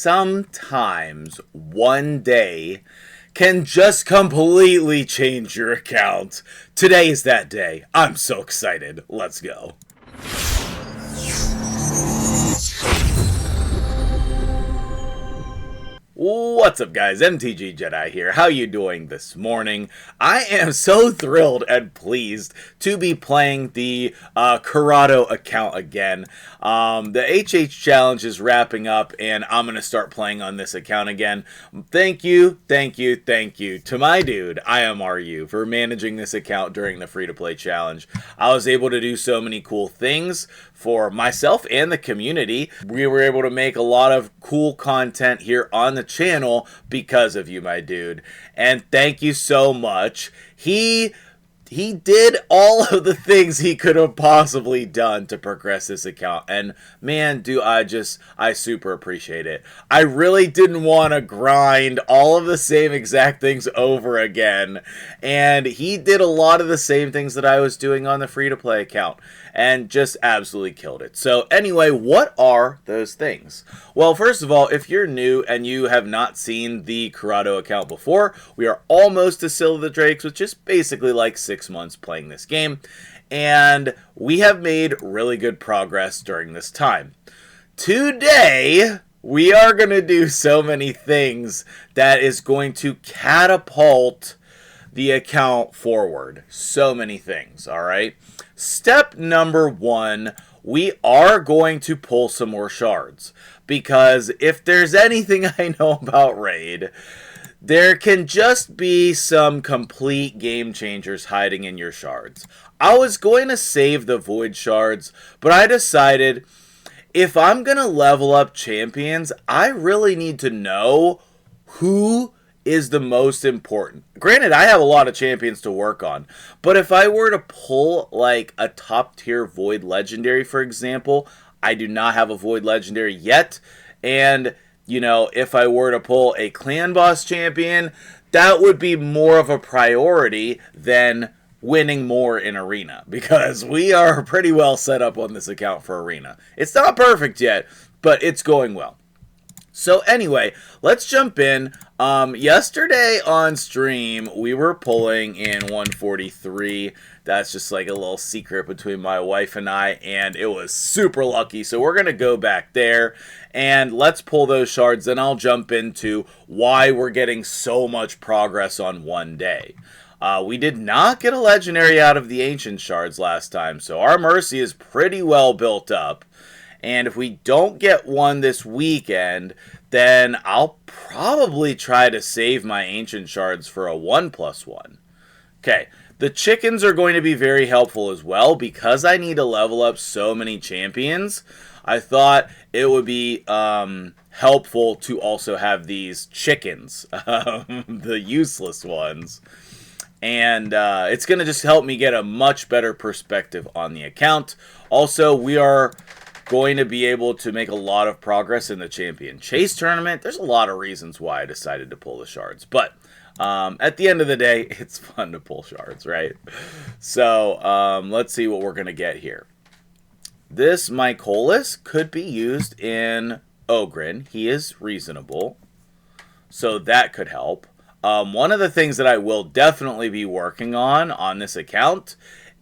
sometimes one day can just completely change your account. Today is that day. I'm so excited. Let's go. What's up, guys? MtgJedi here. How you doing this morning? I am so thrilled and pleased to be playing the Corrado account again. The HH challenge is wrapping up, and I'm going to start playing on this account again. Thank you to my dude, IMRU, for managing this account during the free-to-play challenge. I was able to do so many cool things for myself and the community. We were able to make a lot of cool content here on the channel because of you, my dude. And thank you so much. He did all of the things he could have possibly done to progress this account. And man, I super appreciate it. I really didn't want to grind all of the same exact things over again. And he did a lot of the same things that I was doing on the free-to-play account. And just absolutely killed it. So anyway, what are those things? Well, first of all, if you're new and you have not seen the Corrado account before, we are almost to Sill of the Drakes, which is basically like 6 months playing this game. And we have made really good progress during this time. Today, we are going to do so many things that is going to catapult the account forward. So many things, all right? Step number 1, we are going to pull some more shards. Because if there's anything I know about Raid, there can just be some complete game changers hiding in your shards. I was going to save the void shards, but I decided if I'm going to level up champions, I really need to know who is the most important. Granted, I have a lot of champions to work on, but if I were to pull like a top tier void legendary, for example, I do not have a void legendary yet, and you know, if I were to pull a clan boss champion, that would be more of a priority than winning more in arena, because we are pretty well set up on this account for arena. It's not perfect yet, but it's going well. So anyway, let's jump in. Yesterday on stream, we were pulling in 143. That's just like a little secret between my wife and I, and it was super lucky. So we're going to go back there, and let's pull those shards. Then I'll jump into why we're getting so much progress on one day. We did not get a legendary out of the ancient shards last time, so our mercy is pretty well built up. And if we don't get one this weekend, then I'll probably try to save my ancient shards for a 1+1. Okay, the chickens are going to be very helpful as well, because I need to level up so many champions. I thought it would be helpful to also have these chickens, the useless ones. And it's going to just help me get a much better perspective on the account. Also, we are going to be able to make a lot of progress in the champion chase tournament. There's a lot of reasons why I decided to pull the shards, but at the end of the day, it's fun to pull shards, right? So let's see what we're going to get here. This Mycolis could be used in Ogren. He is reasonable, so that could help. One of the things that I will definitely be working on this account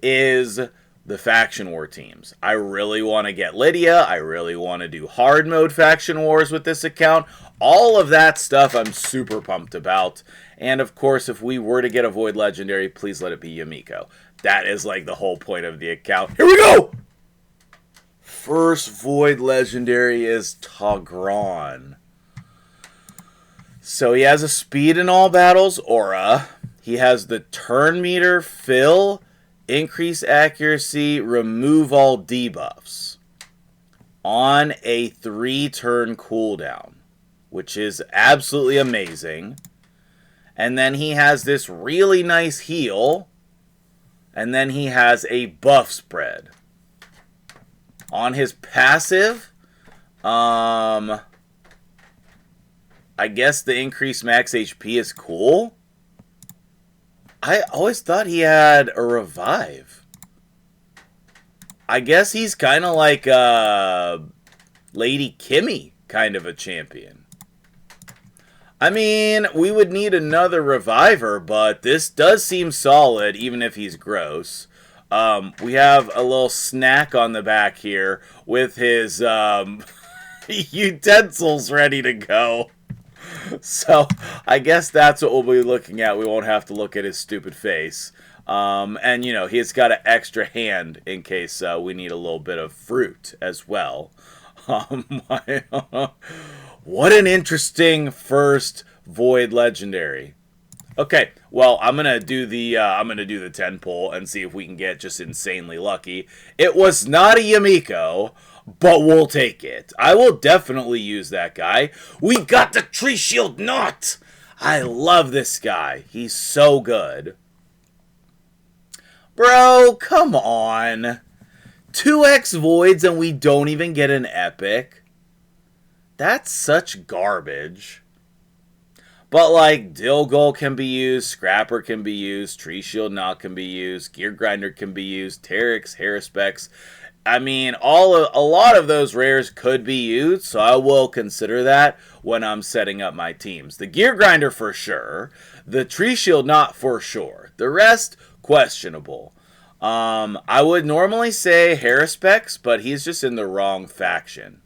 is the faction war teams. I really want to get Lydia. I really want to do hard mode faction wars with this account. All of that stuff I'm super pumped about. And of course, if we were to get a void legendary, please let it be Yumiko. That is like the whole point of the account. Here we go! First void legendary is Tagron. So he has a speed in all battles aura. He has the turn meter fill, increase accuracy, remove all debuffs on a 3-turn cooldown, which is absolutely amazing. And then he has this really nice heal, and then he has a buff spread. On his passive, I guess the increased max HP is cool. I always thought he had a revive. I guess he's kind of like a Lady Kimmy kind of a champion. I mean, we would need another reviver, but this does seem solid, even if he's gross. We have a little snack on the back here with his utensils ready to go. So I guess that's what we'll be looking at. We won't have to look at his stupid face. And, you know, he's got an extra hand in case we need a little bit of fruit as well. What an interesting first Void Legendary. Okay, well, I'm gonna do the 10 pull and see if we can get just insanely lucky. It was not a Yamiko, but we'll take it. I will definitely use that guy. We got the Tree Shield Knot! I love this guy. He's so good. Bro, come on. 2x Voids and we don't even get an epic. That's such garbage. But like, Dilgul can be used, Scrapper can be used, Tree Shield Knot can be used, Gear Grinder can be used, Teryx, Haruspex. I mean, a lot of those rares could be used, so I will consider that when I'm setting up my teams. The Gear Grinder for sure, the Tree Shield Knot for sure. The rest, questionable. I would normally say Haruspex, but he's just in the wrong faction.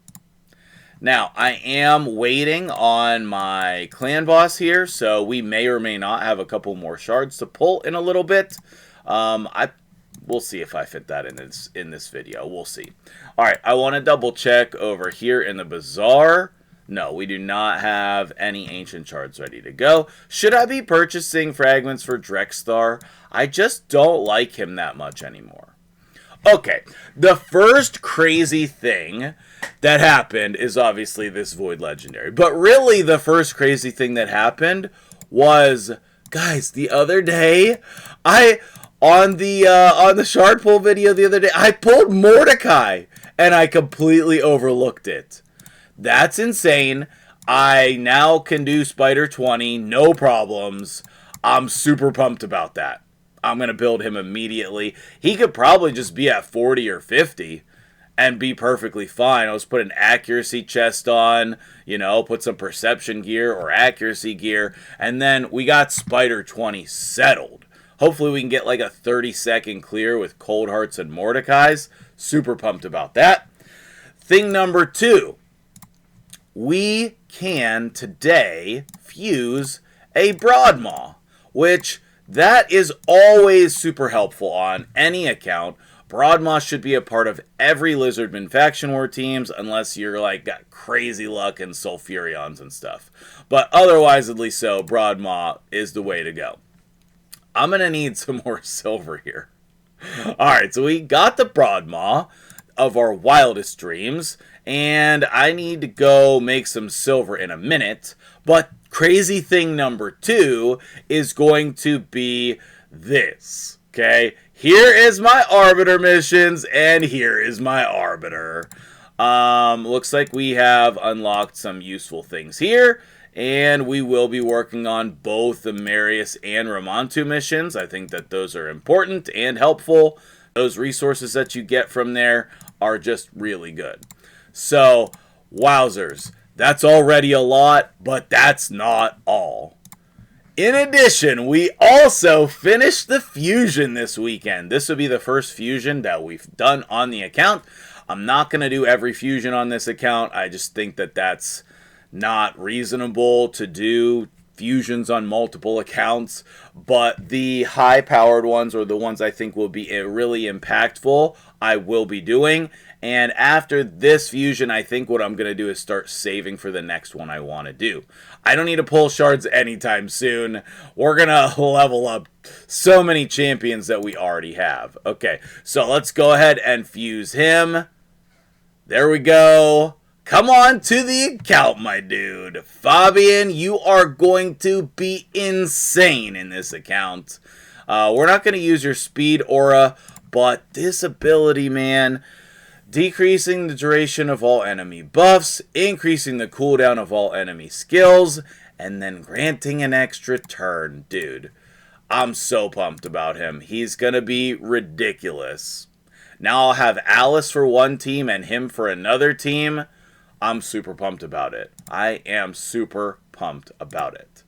Now, I am waiting on my clan boss here, so we may or may not have a couple more shards to pull in a little bit. We'll see if I fit that in this video. We'll see. All right, I want to double check over here in the bazaar. No, we do not have any ancient shards ready to go. Should I be purchasing fragments for Drexthar? I just don't like him that much anymore. Okay, the first crazy thing that happened is obviously this Void Legendary. But really, the first crazy thing that happened was, guys, the other day, on the shard pull video the other day, I pulled Mordecai, and I completely overlooked it. That's insane. I now can do Spider 20, no problems. I'm super pumped about that. I'm going to build him immediately. He could probably just be at 40 or 50 and be perfectly fine. I'll just put an accuracy chest on, you know, put some perception gear or accuracy gear, and then we got Spider 20 settled. Hopefully we can get like a 30-second clear with Cold Hearts and Mordecai's. Super pumped about that. Thing number 2. We can today fuse a Broadmaw, which that is always super helpful on any account. Broadmaw should be a part of every Lizardman faction war teams, unless you're like got crazy luck and Sulfurions and stuff. But otherwisedly so, Broadmaw is the way to go. I'm going to need some more silver here. Alright, so we got the Broadmaw of our wildest dreams, and I need to go make some silver in a minute, but crazy thing number 2 is going to be this, okay? Here is my Arbiter missions, and here is my Arbiter. Looks like we have unlocked some useful things here, and we will be working on both the Marius and Ramontu missions. I think that those are important and helpful. Those resources that you get from there are just really good. So, wowzers. That's already a lot, but that's not all. In addition, we also finished the fusion this weekend. This will be the first fusion that we've done on the account. I'm not going to do every fusion on this account. I just think that that's not reasonable to do fusions on multiple accounts. But the high-powered ones, or the ones I think will be really impactful, I will be doing. And after this fusion, I think what I'm going to do is start saving for the next one I want to do. I don't need to pull shards anytime soon. We're going to level up so many champions that we already have. Okay, so let's go ahead and fuse him. There we go. Come on to the account, my dude. Fabian, you are going to be insane in this account. We're not going to use your speed aura, but this ability, man, decreasing the duration of all enemy buffs, increasing the cooldown of all enemy skills, and then granting an extra turn. Dude, I'm so pumped about him. He's going to be ridiculous. Now I'll have Alice for one team and him for another team. I'm super pumped about it. I am super pumped about it.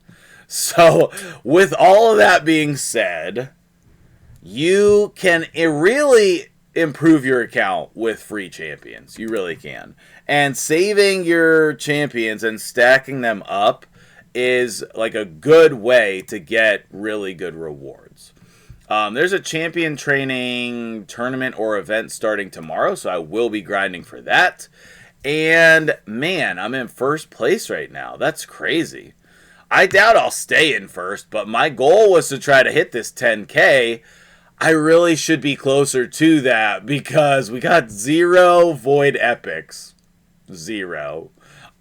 So, with all of that being said, you can really improve your account with free champions. You really can. And saving your champions and stacking them up is like a good way to get really good rewards. There's a champion training tournament or event starting tomorrow, so I will be grinding for that. And man, I'm in first place right now. That's crazy. I doubt I'll stay in first, but my goal was to try to hit this 10K. I really should be closer to that because we got 0 Void Epics. 0.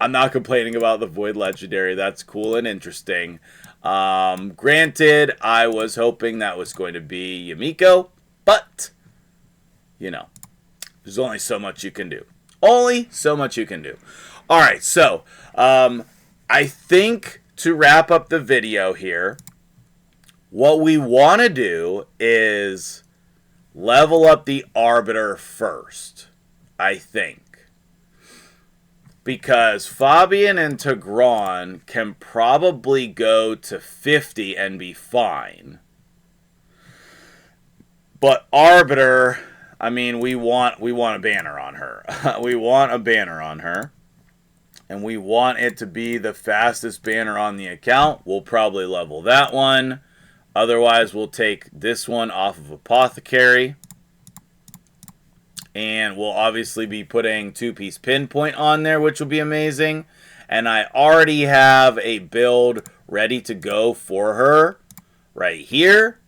I'm not complaining about the Void Legendary. That's cool and interesting. Granted, I was hoping that was going to be Yamiko, but, you know, there's only so much you can do. Only so much you can do. Alright, so, I think to wrap up the video here, what we want to do is level up the Arbiter first, I think. Because Fabian and Tigran can probably go to 50 and be fine. But Arbiter, I mean, we want a banner on her. We want a banner on her. And we want it to be the fastest banner on the account. We'll probably level that one. Otherwise, we'll take this one off of Apothecary. And we'll obviously be putting 2-piece pinpoint on there, which will be amazing. And I already have a build ready to go for her right here.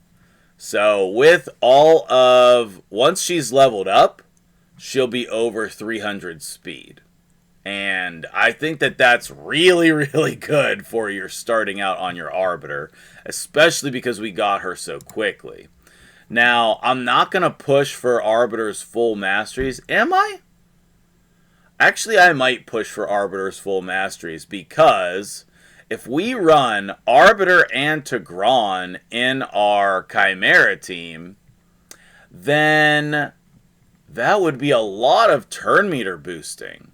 So with all of, once she's leveled up, she'll be over 300 speed. And I think that that's really, really good for your starting out on your Arbiter, especially because we got her so quickly. Now, I'm not going to push for Arbiter's full masteries. Am I? Actually, I might push for Arbiter's full masteries because if we run Arbiter and Tigran in our Chimera team, then that would be a lot of turn meter boosting.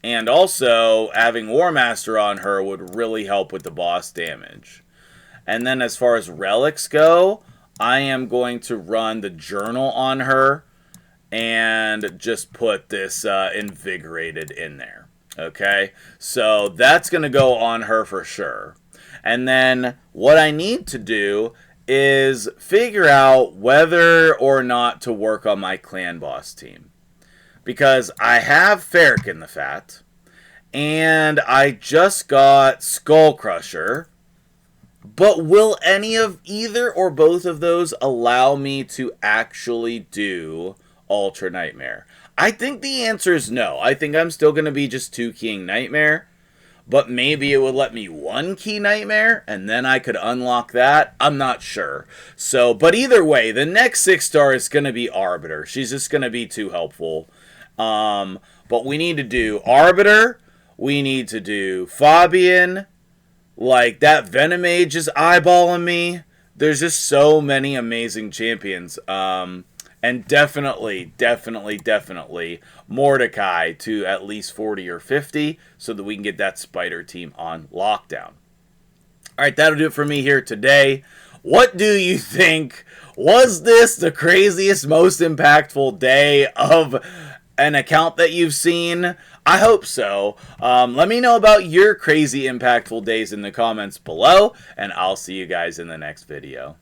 And also, having War Master on her would really help with the boss damage. And then as far as relics go, I am going to run the journal on her and just put this invigorated in there. Okay, so that's going to go on her for sure. And then what I need to do is figure out whether or not to work on my clan boss team. Because I have Ferric in the Fat, and I just got Skull Crusher. But will any of either or both of those allow me to actually do Ultra Nightmare? I think the answer is no. I think I'm still going to be just 2-keying Nightmare. But maybe it would let me 1-key Nightmare, and then I could unlock that. I'm not sure. So, but either way, the next 6-star is going to be Arbiter. She's just going to be too helpful. But we need to do Arbiter. We need to do Fabian. Like, that Venom Mage is eyeballing me. There's just so many amazing champions. And definitely Mordecai to at least 40 or 50 so that we can get that spider team on lockdown. Alright, that'll do it for me here today. What do you think? Was this the craziest, most impactful day of an account that you've seen? I hope so. Let me know about your crazy impactful days in the comments below, and I'll see you guys in the next video.